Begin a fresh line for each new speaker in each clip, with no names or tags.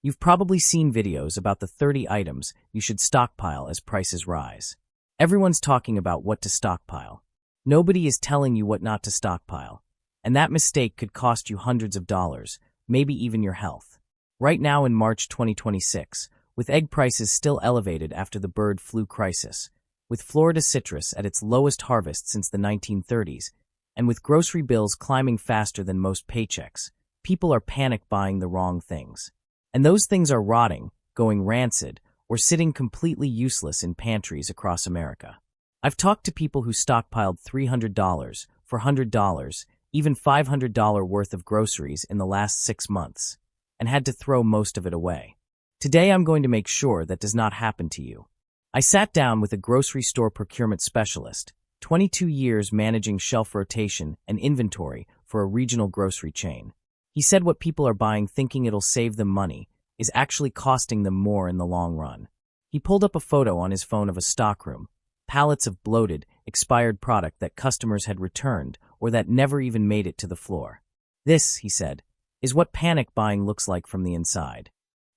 You've probably seen videos about the 30 items you should stockpile as prices rise. Everyone's talking about what to stockpile. Nobody is telling you what not to stockpile. And that mistake could cost you hundreds of dollars, maybe even your health. Right now in March 2026, with egg prices still elevated after the bird flu crisis, with Florida citrus at its lowest harvest since the 1930s, and with grocery bills climbing faster than most paychecks, people are panic buying the wrong things. And those things are rotting, going rancid, or sitting completely useless in pantries across America. I've talked to people who stockpiled $300, $400, even $500 worth of groceries in the last 6 months, and had to throw most of it away. Today I'm going to make sure that does not happen to you. I sat down with a grocery store procurement specialist, 22 years managing shelf rotation and inventory for a regional grocery chain. He said what people are buying thinking it'll save them money is actually costing them more in the long run. He pulled up a photo on his phone of a stockroom, pallets of bloated, expired product that customers had returned or that never even made it to the floor. This, he said, is what panic buying looks like from the inside.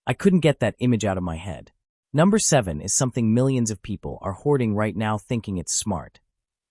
I couldn't get that image out of my head. Number 7 is something millions of people are hoarding right now thinking it's smart.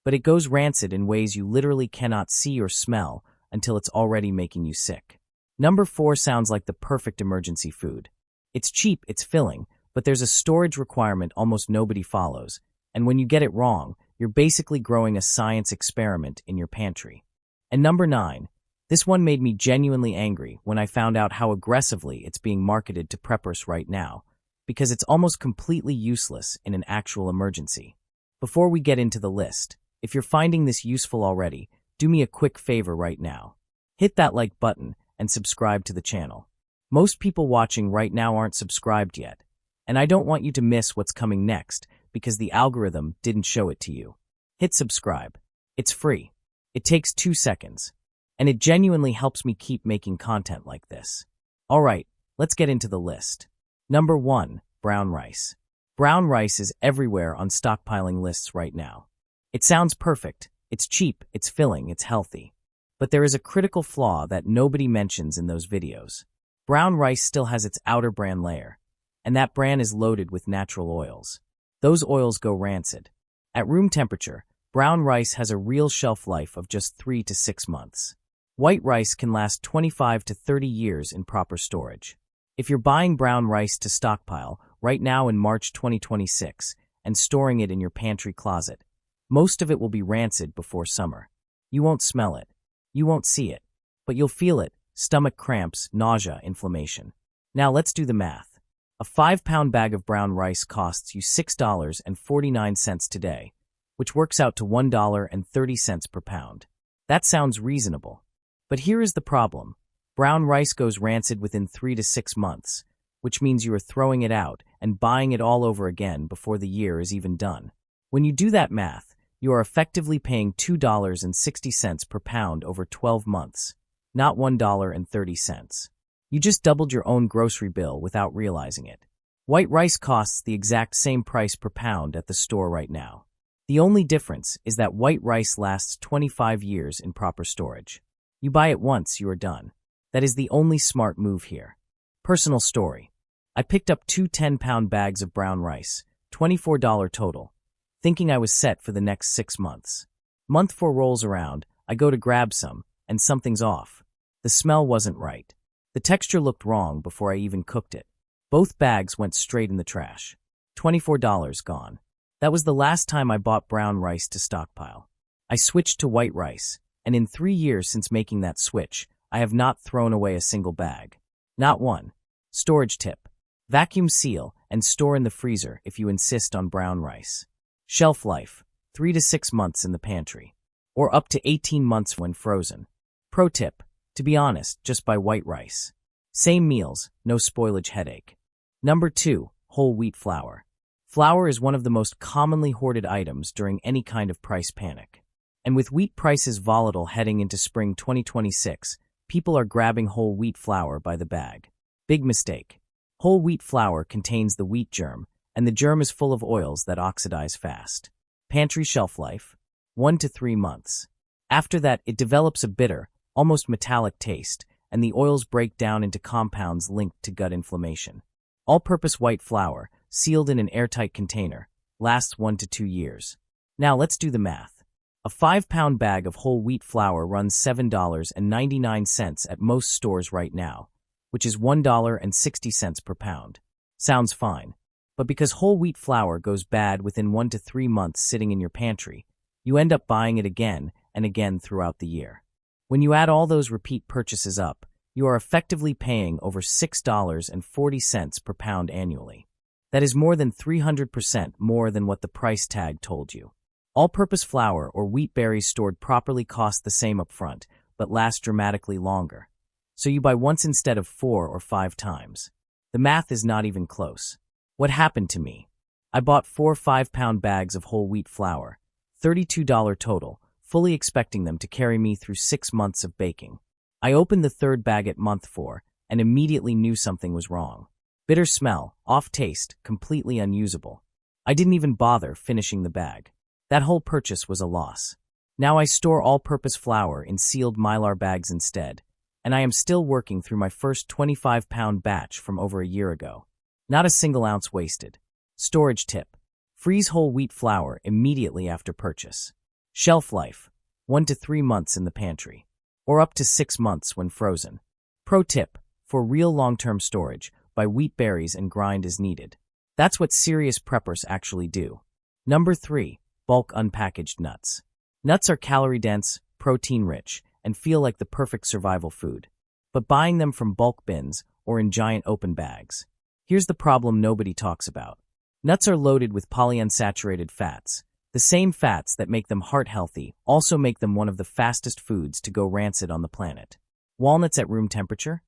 But it goes rancid in ways you literally cannot see or smell until it's already making you sick. Number 4 sounds like the perfect emergency food. It's cheap, it's filling, but there's a storage requirement almost nobody follows, and when you get it wrong, you're basically growing a science experiment in your pantry. And number 9, this one made me genuinely angry when I found out how aggressively it's being marketed to preppers right now, because it's almost completely useless in an actual emergency. Before we get into the list, if you're finding this useful already, do me a quick favor right now. Hit that like button and subscribe to the channel. Most people watching right now aren't subscribed yet, and I don't want you to miss what's coming next because the algorithm didn't show it to you. Hit subscribe. It's free. It takes 2 seconds, and it genuinely helps me keep making content like this. Alright, let's get into the list. Number 1, brown rice. Brown rice is everywhere on stockpiling lists right now. It sounds perfect. It's cheap, it's filling, it's healthy. But there is a critical flaw that nobody mentions in those videos. Brown rice still has its outer bran layer, and that bran is loaded with natural oils. Those oils go rancid. At room temperature, brown rice has a real shelf life of just 3 to 6 months. White rice can last 25 to 30 years in proper storage. If you're buying brown rice to stockpile right now in March 2026 and storing it in your pantry closet, most of it will be rancid before summer. You won't smell it. You won't see it. But you'll feel it: stomach cramps, nausea, inflammation. Now let's do the math. A 5-pound bag of brown rice costs you $6.49 today, which works out to $1.30 per pound. That sounds reasonable. But here is the problem. Brown rice goes rancid within 3 to 6 months, which means you are throwing it out and buying it all over again before the year is even done. When you do that math, you are effectively paying $2.60 per pound over 12 months, not $1.30. You just doubled your own grocery bill without realizing it. White rice costs the exact same price per pound at the store right now. The only difference is that white rice lasts 25 years in proper storage. You buy it once, you are done. That is the only smart move here. Personal story. I picked up 2 10-pound bags of brown rice, $24 total, thinking I was set for the next 6 months. Month 4 rolls around, I go to grab some, and something's off. The smell wasn't right. The texture looked wrong before I even cooked it. Both bags went straight in the trash. $24 gone. That was the last time I bought brown rice to stockpile. I switched to white rice, and in 3 years since making that switch, I have not thrown away a single bag. Not one. Storage tip: vacuum seal and store in the freezer if you insist on brown rice. Shelf life: 3 to 6 months in the pantry, or up to 18 months when frozen. Pro tip: to be honest, just buy white rice. Same meals, no spoilage headache. Number 2, whole wheat flour. Flour is one of the most commonly hoarded items during any kind of price panic. And with wheat prices volatile heading into spring 2026, people are grabbing whole wheat flour by the bag. Big mistake. Whole wheat flour contains the wheat germ, and the germ is full of oils that oxidize fast. Pantry shelf life: 1 to 3 months. After that, it develops a bitter, almost metallic taste, and the oils break down into compounds linked to gut inflammation. All-purpose white flour, sealed in an airtight container, lasts 1 to 2 years. Now let's do the math. A 5-pound bag of whole wheat flour runs $7.99 at most stores right now, which is $1.60 per pound. Sounds fine. But because whole wheat flour goes bad within 1 to 3 months sitting in your pantry, you end up buying it again and again throughout the year. When you add all those repeat purchases up, you are effectively paying over $6.40 per pound annually. That is more than 300% more than what the price tag told you. All-purpose flour or wheat berries stored properly cost the same up front, but last dramatically longer. So you buy once instead of 4 or 5 times. The math is not even close. What happened to me? I bought 4 5-pound bags of whole wheat flour, $32 total, fully expecting them to carry me through 6 months of baking. I opened the 3rd bag at month 4 and immediately knew something was wrong. Bitter smell, off taste, completely unusable. I didn't even bother finishing the bag. That whole purchase was a loss. Now I store all-purpose flour in sealed Mylar bags instead, and I am still working through my first 25-pound batch from over a year ago. Not a single ounce wasted. Storage tip. Freeze whole wheat flour immediately after purchase. Shelf life, 1 to 3 months in the pantry, or up to 6 months when frozen. Pro tip, for real long-term storage, buy wheat berries and grind as needed. That's what serious preppers actually do. Number 3. Bulk unpackaged nuts. Nuts are calorie-dense, protein-rich, and feel like the perfect survival food. But buying them from bulk bins or in giant open bags. Here's the problem nobody talks about. Nuts are loaded with polyunsaturated fats. The same fats that make them heart-healthy also make them one of the fastest foods to go rancid on the planet. Walnuts at room temperature?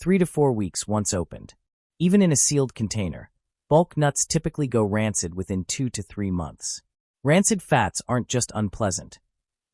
3 to 4 weeks once opened. Even in a sealed container, bulk nuts typically go rancid within 2 to 3 months. Rancid fats aren't just unpleasant.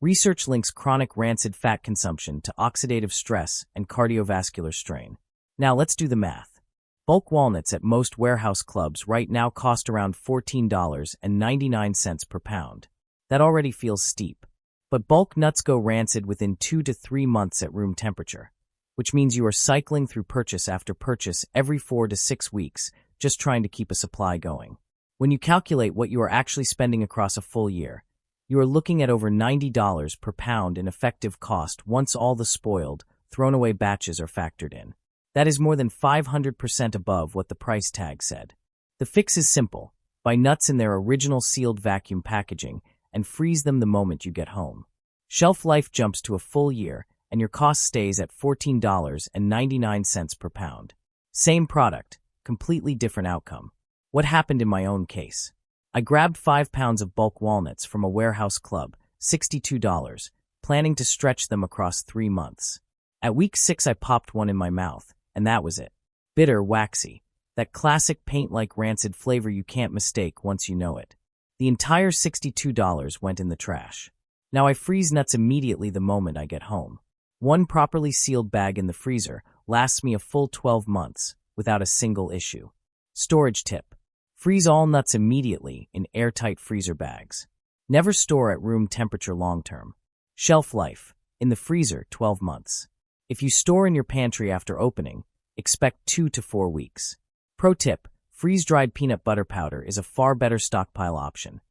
Research links chronic rancid fat consumption to oxidative stress and cardiovascular strain. Now let's do the math. Bulk walnuts at most warehouse clubs right now cost around $14.99 per pound. That already feels steep. But bulk nuts go rancid within 2 to 3 months at room temperature, which means you are cycling through purchase after purchase every 4 to 6 weeks, just trying to keep a supply going. When you calculate what you are actually spending across a full year, you are looking at over $90 per pound in effective cost once all the spoiled, thrown-away batches are factored in. That is more than 500% above what the price tag said. The fix is simple. Buy nuts in their original sealed vacuum packaging and freeze them the moment you get home. Shelf life jumps to a full year, and your cost stays at $14.99 per pound. Same product, completely different outcome. What happened in my own case? I grabbed 5 pounds of bulk walnuts from a warehouse club, $62, planning to stretch them across 3 months. At week 6 I popped one in my mouth, and that was it. Bitter, waxy, that classic paint-like rancid flavor you can't mistake once you know it. The entire $62 went in the trash. Now I freeze nuts immediately the moment I get home. One properly sealed bag in the freezer lasts me a full 12 months without a single issue. Storage tip. Freeze all nuts immediately in airtight freezer bags. Never store at room temperature long-term. Shelf life. In the freezer, 12 months. If you store in your pantry after opening, expect 2 to 4 weeks. Pro tip. Freeze-dried peanut butter powder is a far better stockpile option.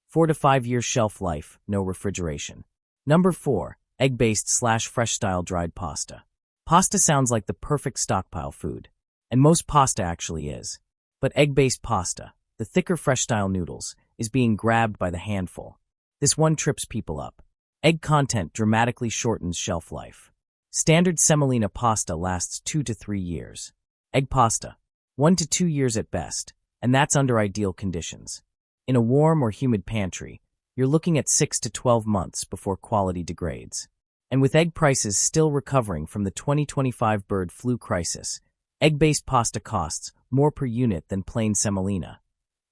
4 to 5 years shelf life, no refrigeration. Number 4. Egg-based/fresh-style dried pasta. Pasta sounds like the perfect stockpile food. And most pasta actually is. But egg-based pasta, the thicker fresh-style noodles, is being grabbed by the handful. This one trips people up. Egg content dramatically shortens shelf life. Standard semolina pasta lasts 2 to 3 years. Egg pasta, 1 to 2 years at best, and that's under ideal conditions. In a warm or humid pantry, you're looking at 6 to 12 months before quality degrades. And with egg prices still recovering from the 2025 bird flu crisis, egg-based pasta costs more per unit than plain semolina.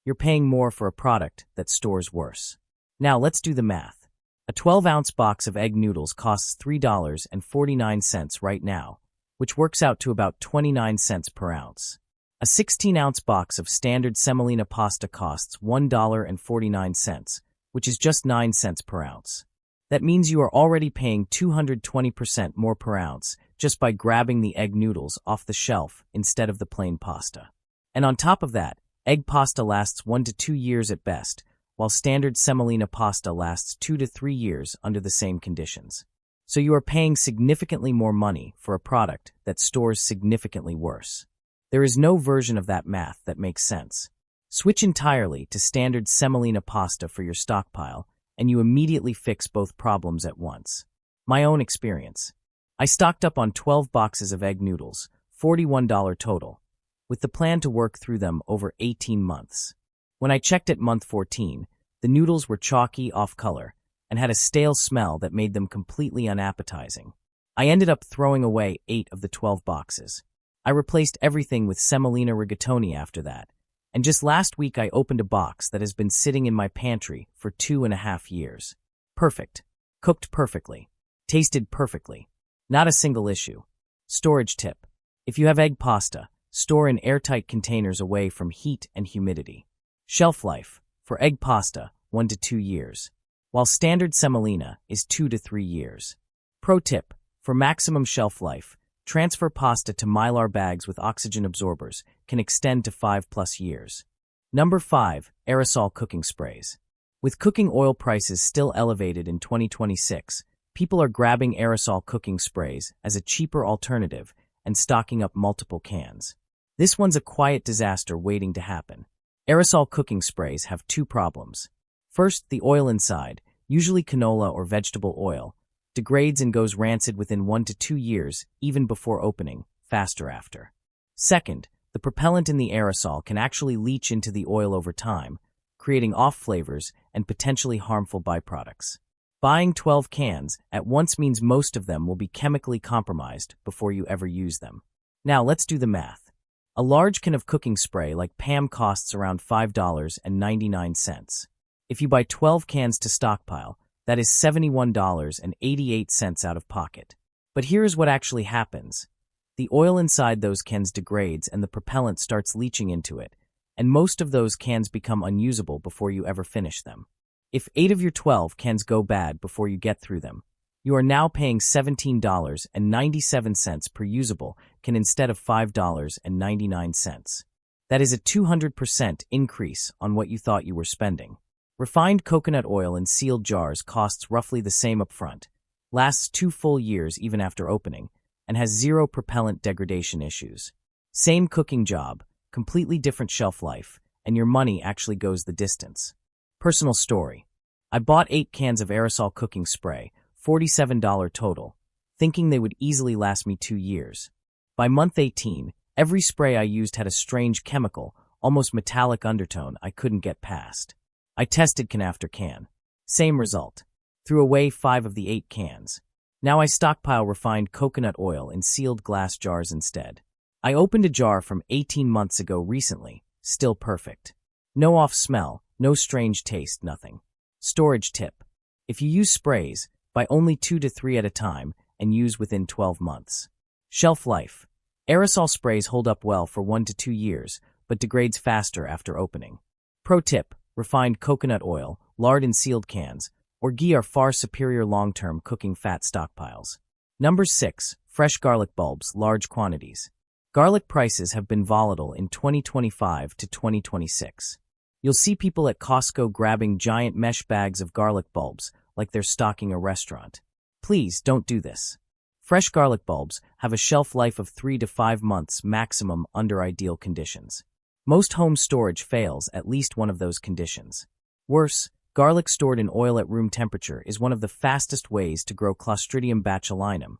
You're paying more for a product that stores worse. Now let's do the math. A 12-ounce box of egg noodles costs $3.49 right now, which works out to about 29 cents per ounce. A 16-ounce box of standard semolina pasta costs $1.49, which is just 9 cents per ounce. That means you are already paying 220% more per ounce just by grabbing the egg noodles off the shelf instead of the plain pasta. And on top of that, egg pasta lasts 1 to 2 years at best, while standard semolina pasta lasts 2 to 3 years under the same conditions. So you are paying significantly more money for a product that stores significantly worse. There is no version of that math that makes sense. Switch entirely to standard semolina pasta for your stockpile, and you immediately fix both problems at once. My own experience. I stocked up on 12 boxes of egg noodles, $41 total, with the plan to work through them over 18 months. When I checked at month 14, the noodles were chalky, off-color, and had a stale smell that made them completely unappetizing. I ended up throwing away 8 of the 12 boxes. I replaced everything with semolina rigatoni after that, and just last week I opened a box that has been sitting in my pantry for 2.5 years. Perfect. Cooked perfectly. Tasted perfectly. Not a single issue. Storage tip. If you have egg pasta, store in airtight containers away from heat and humidity. Shelf life. For egg pasta, 1 to 2 years, while standard semolina is 2 to 3 years. Pro tip. For maximum shelf life, transfer pasta to Mylar bags with oxygen absorbers, can extend to 5+ years. Number 5. Aerosol cooking sprays. With cooking oil prices still elevated in 2026, people are grabbing aerosol cooking sprays as a cheaper alternative and stocking up multiple cans. This one's a quiet disaster waiting to happen. Aerosol cooking sprays have 2 problems. First, the oil inside, usually canola or vegetable oil, degrades and goes rancid within 1 to 2 years, even before opening, faster after. Second, the propellant in the aerosol can actually leach into the oil over time, creating off flavors and potentially harmful byproducts. Buying 12 cans at once means most of them will be chemically compromised before you ever use them. Now let's do the math. A large can of cooking spray like Pam costs around $5.99. If you buy 12 cans to stockpile, that is $71.88 out of pocket. But here's what actually happens. The oil inside those cans degrades and the propellant starts leaching into it, and most of those cans become unusable before you ever finish them. If 8 of your 12 cans go bad before you get through them, you are now paying $17.97 per usable can instead of $5.99. That is a 200% increase on what you thought you were spending. Refined coconut oil in sealed jars costs roughly the same upfront, lasts 2 full years even after opening, and has 0 propellant degradation issues. Same cooking job, completely different shelf life, and your money actually goes the distance. Personal story. I bought 8 cans of aerosol cooking spray, $47 total, thinking they would easily last me 2 years. By month 18, every spray I used had a strange chemical, almost metallic undertone I couldn't get past. I tested can after can. Same result. Threw away 5 of the 8 cans. Now I stockpile refined coconut oil in sealed glass jars instead. I opened a jar from 18 months ago recently, still perfect. No off smell, no strange taste, nothing. Storage tip. If you use sprays, buy only 2 to 3 at a time and use within 12 months. Shelf life. Aerosol sprays hold up well for 1 to 2 years, but degrades faster after opening. Pro tip. Refined coconut oil, lard in sealed cans, or ghee are far superior long-term cooking fat stockpiles. Number 6. Fresh garlic bulbs, large quantities. Garlic prices have been volatile in 2025 to 2026. You'll see people at Costco grabbing giant mesh bags of garlic bulbs like they're stocking a restaurant. Please don't do this. Fresh garlic bulbs have a shelf life of 3 to 5 months maximum under ideal conditions. Most home storage fails at least one of those conditions. Worse, garlic stored in oil at room temperature is one of the fastest ways to grow Clostridium botulinum,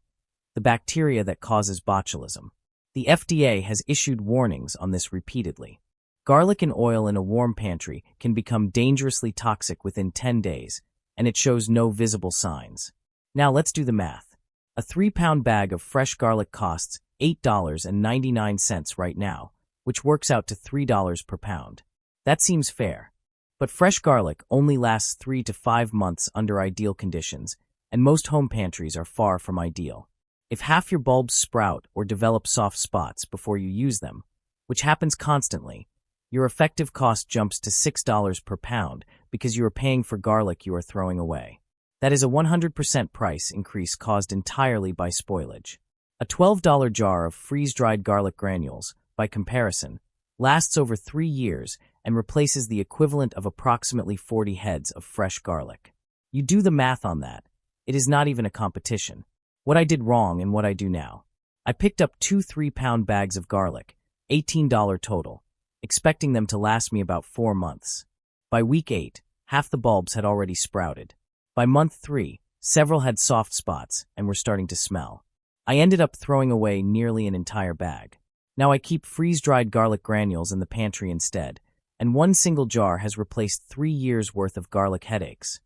the bacteria that causes botulism. The FDA has issued warnings on this repeatedly. Garlic and oil in a warm pantry can become dangerously toxic within 10 days, and it shows no visible signs. Now let's do the math. A 3-pound bag of fresh garlic costs $8.99 right now, which works out to $3 per pound. That seems fair. But fresh garlic only lasts 3 to 5 months under ideal conditions, and most home pantries are far from ideal. If half your bulbs sprout or develop soft spots before you use them, which happens constantly, your effective cost jumps to $6 per pound because you are paying for garlic you are throwing away. That is a 100% price increase caused entirely by spoilage. A $12 jar of freeze-dried garlic granules, by comparison, lasts over 3 years and replaces the equivalent of approximately 40 heads of fresh garlic. You do the math on that. It is not even a competition. What I did wrong and what I do now. I picked up 2 3-pound bags of garlic, $18 total, expecting them to last me about 4 months. By week 8, half the bulbs had already sprouted. By month 3, several had soft spots and were starting to smell. I ended up throwing away nearly an entire bag. Now I keep freeze-dried garlic granules in the pantry instead, and one single jar has replaced 3 years' worth of garlic headaches.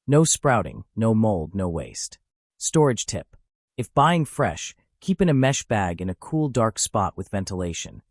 No sprouting, no mold, no waste. Storage tip. If buying fresh, keep in a mesh bag in a cool, dark spot with ventilation.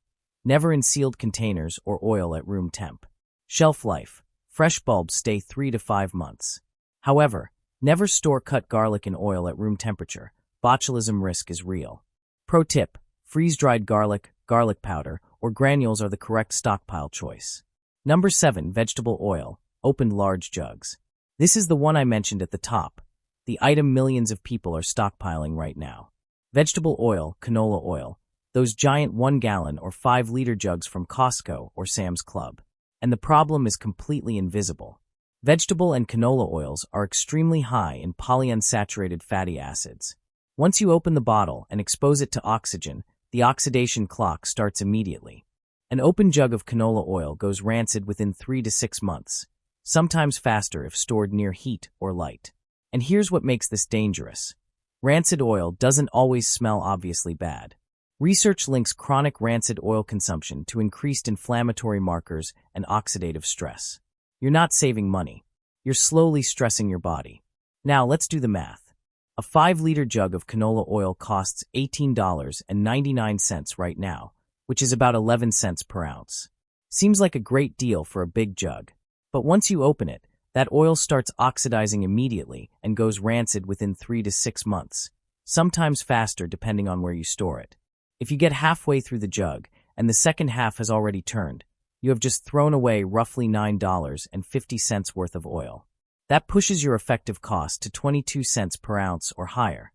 Never in sealed containers or oil at room temp. Shelf life. Fresh bulbs stay 3 to 5 months. However, never store cut garlic in oil at room temperature. Botulism risk is real. Pro tip. Freeze-dried garlic, garlic powder, or granules are the correct stockpile choice. Number 7. Vegetable oil. Opened large jugs. This is the one I mentioned at the top. The item millions of people are stockpiling right now. Vegetable oil, canola oil. Those giant 1-gallon or 5-liter jugs from Costco or Sam's Club. And the problem is completely invisible. Vegetable and canola oils are extremely high in polyunsaturated fatty acids. Once you open the bottle and expose it to oxygen, the oxidation clock starts immediately. An open jug of canola oil goes rancid within 3 to 6 months, sometimes faster if stored near heat or light. And here's what makes this dangerous. Rancid oil doesn't always smell obviously bad. Research links chronic rancid oil consumption to increased inflammatory markers and oxidative stress. You're not saving money. You're slowly stressing your body. Now let's do the math. A 5-liter jug of canola oil costs $18.99 right now, which is about 11 cents per ounce. Seems like a great deal for a big jug. But once you open it, that oil starts oxidizing immediately and goes rancid within 3 to 6 months, sometimes faster depending on where you store it. If you get halfway through the jug and the second half has already turned, you have just thrown away roughly $9.50 worth of oil. That pushes your effective cost to 22 cents per ounce or higher,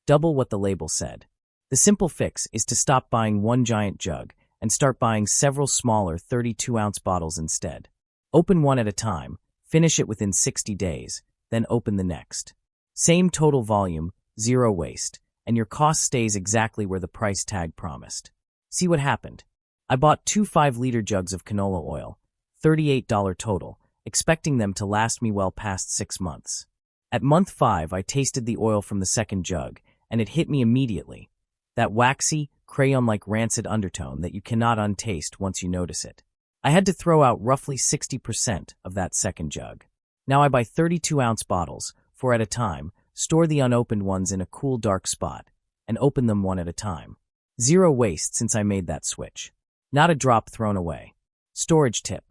double what the label said. The simple fix is to stop buying one giant jug and start buying several smaller 32-ounce bottles instead. Open one at a time, finish it within 60 days, then open the next. Same total volume, zero waste, and your cost stays exactly where the price tag promised. See what happened. I bought 2 5-liter jugs of canola oil, $38 total, expecting them to last me well past 6 months. At month 5, I tasted the oil from the second jug, and it hit me immediately. That waxy, crayon-like rancid undertone that you cannot untaste once you notice it. I had to throw out roughly 60% of that second jug. Now I buy 32-ounce bottles, 4 at a time, store the unopened ones in a cool, dark spot, and open them one at a time. Zero waste since I made that switch. Not a drop thrown away. Storage tip.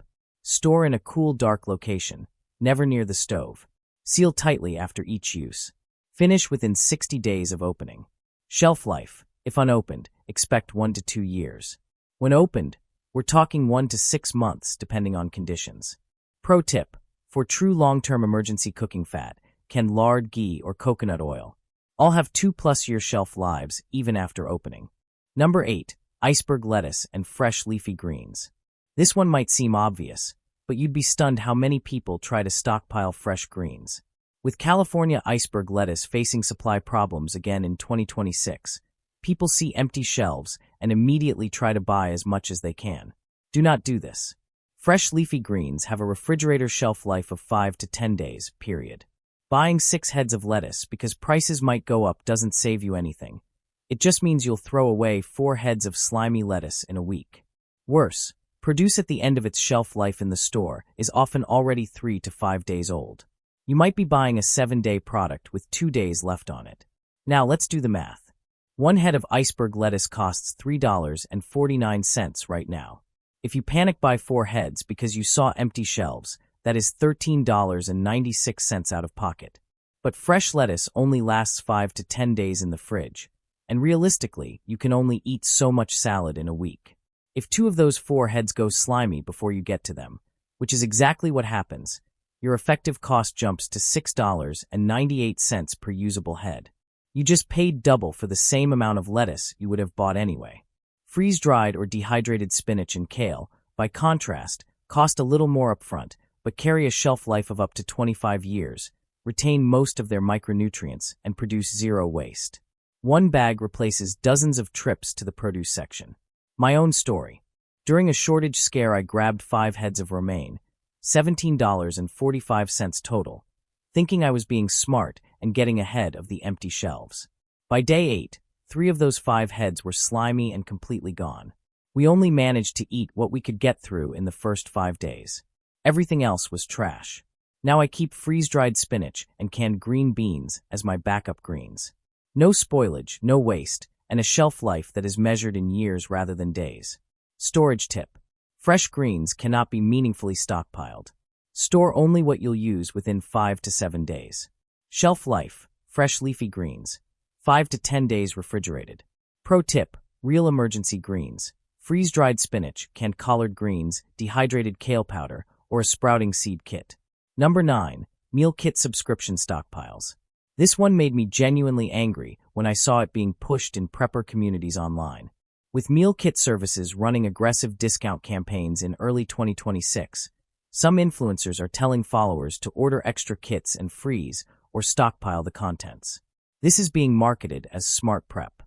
Store in a cool, dark location, never near the stove. Seal tightly after each use. Finish within 60 days of opening. Shelf life, if unopened, expect 1 to 2 years. When opened, we're talking 1 to 6 months depending on conditions. Pro tip, for true long-term emergency cooking fat, can lard, ghee, or coconut oil. All have 2+ year shelf lives even after opening. Number 8, iceberg lettuce and fresh leafy greens. This one might seem obvious, but you'd be stunned how many people try to stockpile fresh greens. With California iceberg lettuce facing supply problems again in 2026, people see empty shelves and immediately try to buy as much as they can. Do not do this. Fresh leafy greens have a refrigerator shelf life of 5 to 10 days, period. Buying 6 heads of lettuce because prices might go up doesn't save you anything. It just means you'll throw away 4 heads of slimy lettuce in a week. Worse, produce at the end of its shelf life in the store is often already 3 to 5 days old. You might be buying a 7-day product with 2 days left on it. Now let's do the math. 1 head of iceberg lettuce costs $3.49 right now. If you panic buy 4 heads because you saw empty shelves, that is $13.96 out of pocket. But fresh lettuce only lasts 5 to 10 days in the fridge, and realistically, you can only eat so much salad in a week. If 2 of those 4 heads go slimy before you get to them, which is exactly what happens, your effective cost jumps to $6.98 per usable head. You just paid double for the same amount of lettuce you would have bought anyway. Freeze-dried or dehydrated spinach and kale, by contrast, cost a little more upfront, but carry a shelf life of up to 25 years, retain most of their micronutrients, and produce zero waste. One bag replaces dozens of trips to the produce section. My own story. During a shortage scare, I grabbed 5 heads of romaine, $17.45 total, thinking I was being smart and getting ahead of the empty shelves. By day 8, 3 of those 5 heads were slimy and completely gone. We only managed to eat what we could get through in the first 5 days. Everything else was trash. Now I keep freeze-dried spinach and canned green beans as my backup greens. No spoilage, no waste, and a shelf life that is measured in years rather than days. Storage tip. Fresh greens cannot be meaningfully stockpiled. Store only what you'll use within 5 to 7 days. Shelf life. Fresh leafy greens. 5 to 10 days refrigerated. Pro tip. Real emergency greens. Freeze-dried spinach, canned collard greens, dehydrated kale powder, or a sprouting seed kit. Number 9. Meal kit subscription stockpiles. This one made me genuinely angry when I saw it being pushed in prepper communities online. With meal kit services running aggressive discount campaigns in early 2026, some influencers are telling followers to order extra kits and freeze or stockpile the contents. This is being marketed as smart prep.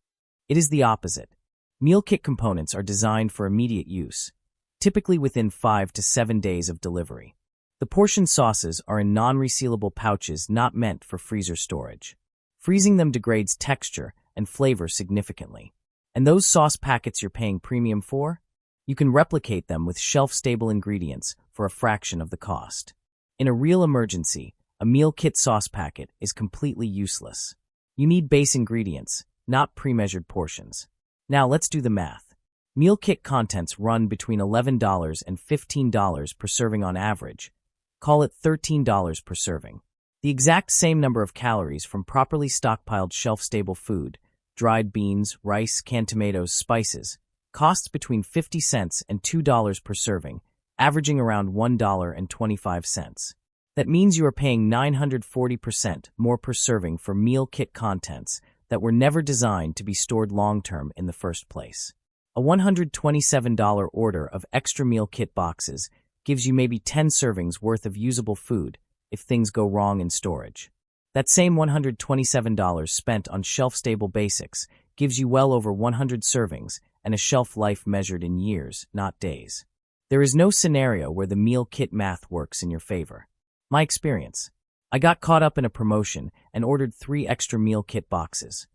It is the opposite. Meal kit components are designed for immediate use, typically within 5 to 7 days of delivery. The portion sauces are in non-resealable pouches not meant for freezer storage. Freezing them degrades texture and flavor significantly. And those sauce packets you're paying premium for? You can replicate them with shelf-stable ingredients for a fraction of the cost. In a real emergency, a meal kit sauce packet is completely useless. You need base ingredients, not pre-measured portions. Now let's do the math. Meal kit contents run between $11 and $15 per serving on average. Call it $13 per serving. The exact same number of calories from properly stockpiled shelf-stable food, dried beans, rice, canned tomatoes, spices, costs between 50 cents and $2 per serving, averaging around $1.25. That means you are paying 940% more per serving for meal kit contents that were never designed to be stored long-term in the first place. A $127 order of extra meal kit boxes gives you maybe 10 servings worth of usable food if things go wrong in storage. That same $127 spent on shelf-stable basics gives you well over 100 servings and a shelf life measured in years, not days. There is no scenario where the meal kit math works in your favor. My experience. I got caught up in a promotion and ordered 3 extra meal kit boxes.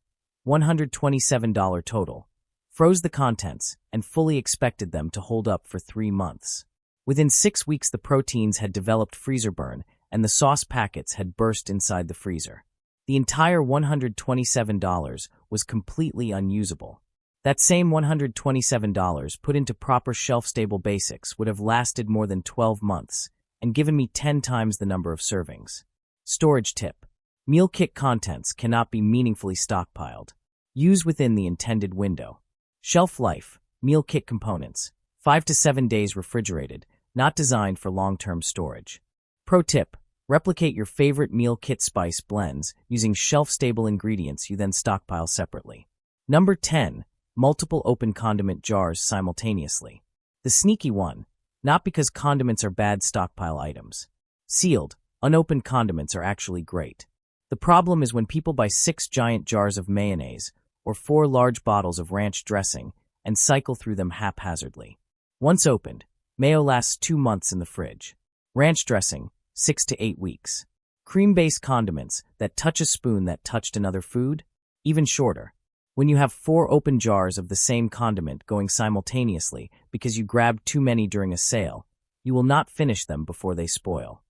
$127 total. Froze the contents and fully expected them to hold up for 3 months. Within 6 weeks, the proteins had developed freezer burn and the sauce packets had burst inside the freezer. The entire $127 was completely unusable. That same $127 put into proper shelf-stable basics would have lasted more than 12 months and given me 10 times the number of servings. Storage tip. Meal kit contents cannot be meaningfully stockpiled. Use within the intended window. Shelf life. Meal kit components. 5 to 7 days refrigerated, not designed for long-term storage. Pro tip. Replicate your favorite meal kit spice blends using shelf-stable ingredients you then stockpile separately. Number 10. Multiple open condiment jars simultaneously. The sneaky one. Not because condiments are bad stockpile items. Sealed, unopened condiments are actually great. The problem is when people buy 6 giant jars of mayonnaise or 4 large bottles of ranch dressing and cycle through them haphazardly. Once opened, mayo lasts 2 months in the fridge. Ranch dressing, 6 to 8 weeks. Cream-based condiments that touch a spoon that touched another food, even shorter. When you have 4 open jars of the same condiment going simultaneously because you grabbed too many during a sale, you will not finish them before they spoil.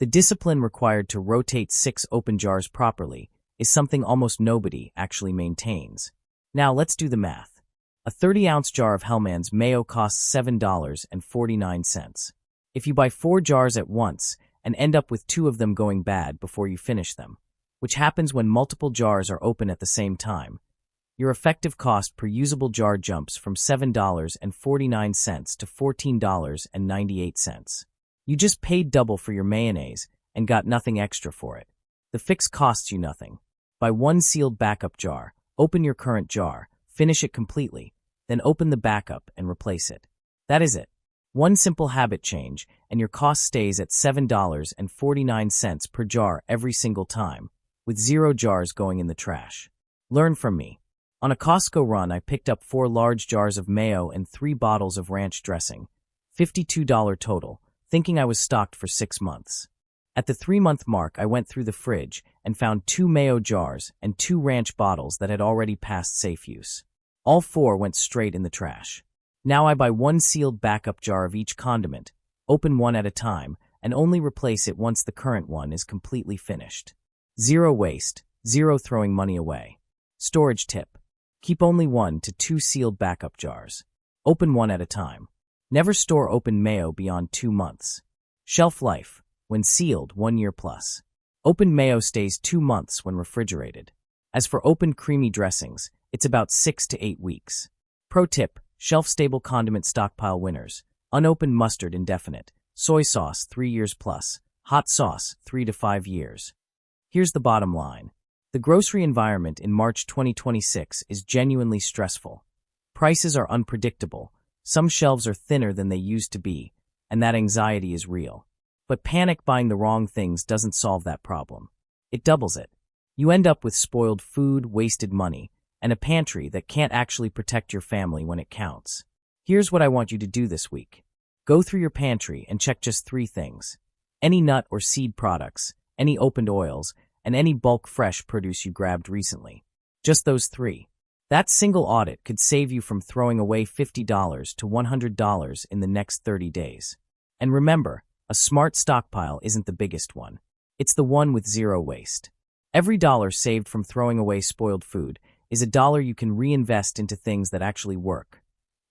The discipline required to rotate 6 open jars properly is something almost nobody actually maintains. Now let's do the math. A 30-ounce jar of Hellmann's mayo costs $7.49. If you buy 4 jars at once and end up with 2 of them going bad before you finish them, which happens when multiple jars are open at the same time, your effective cost per usable jar jumps from $7.49 to $14.98. You just paid double for your mayonnaise and got nothing extra for it. The fix costs you nothing. Buy one sealed backup jar, open your current jar, finish it completely, then open the backup and replace it. That is it. One simple habit change, and your cost stays at $7.49 per jar every single time, with 0 jars going in the trash. Learn from me. On a Costco run, I picked up 4 large jars of mayo and 3 bottles of ranch dressing, $52 total, thinking I was stocked for 6 months. At the 3-month mark, I went through the fridge and found 2 mayo jars and 2 ranch bottles that had already passed safe use. All 4 went straight in the trash. Now I buy one sealed backup jar of each condiment, open one at a time, and only replace it once the current one is completely finished. 0 waste, 0 throwing money away. Storage tip. Keep only 1 to 2 sealed backup jars. Open one at a time. Never store open mayo beyond 2 months. Shelf life. When sealed, 1 year plus. Open mayo stays 2 months when refrigerated. As for open creamy dressings, it's about 6 to 8 weeks. Pro tip. Shelf-stable condiment stockpile winners. Unopened mustard indefinite. Soy sauce 3 years plus. Hot sauce 3 to 5 years. Here's the bottom line. The grocery environment in March 2026 is genuinely stressful. Prices are unpredictable. Some shelves are thinner than they used to be, and that anxiety is real. But panic buying the wrong things doesn't solve that problem. It doubles it. You end up with spoiled food, wasted money, and a pantry that can't actually protect your family when it counts. Here's what I want you to do this week. Go through your pantry and check just 3 things. Any nut or seed products, any opened oils, and any bulk fresh produce you grabbed recently. Just those 3. That single audit could save you from throwing away $50 to $100 in the next 30 days. And remember, a smart stockpile isn't the biggest one. It's the one with 0 waste. Every dollar saved from throwing away spoiled food is a dollar you can reinvest into things that actually work.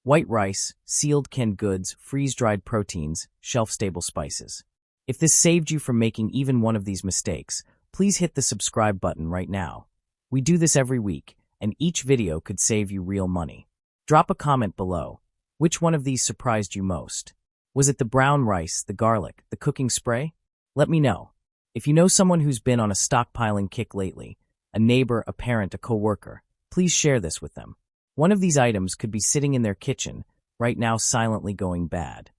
White rice, sealed canned goods, freeze-dried proteins, shelf-stable spices. If this saved you from making even one of these mistakes, please hit the subscribe button right now. We do this every week, and each video could save you real money. Drop a comment below. Which one of these surprised you most? Was it the brown rice, the garlic, the cooking spray? Let me know. If you know someone who's been on a stockpiling kick lately, a neighbor, a parent, a coworker, please share this with them. One of these items could be sitting in their kitchen, right now silently going bad.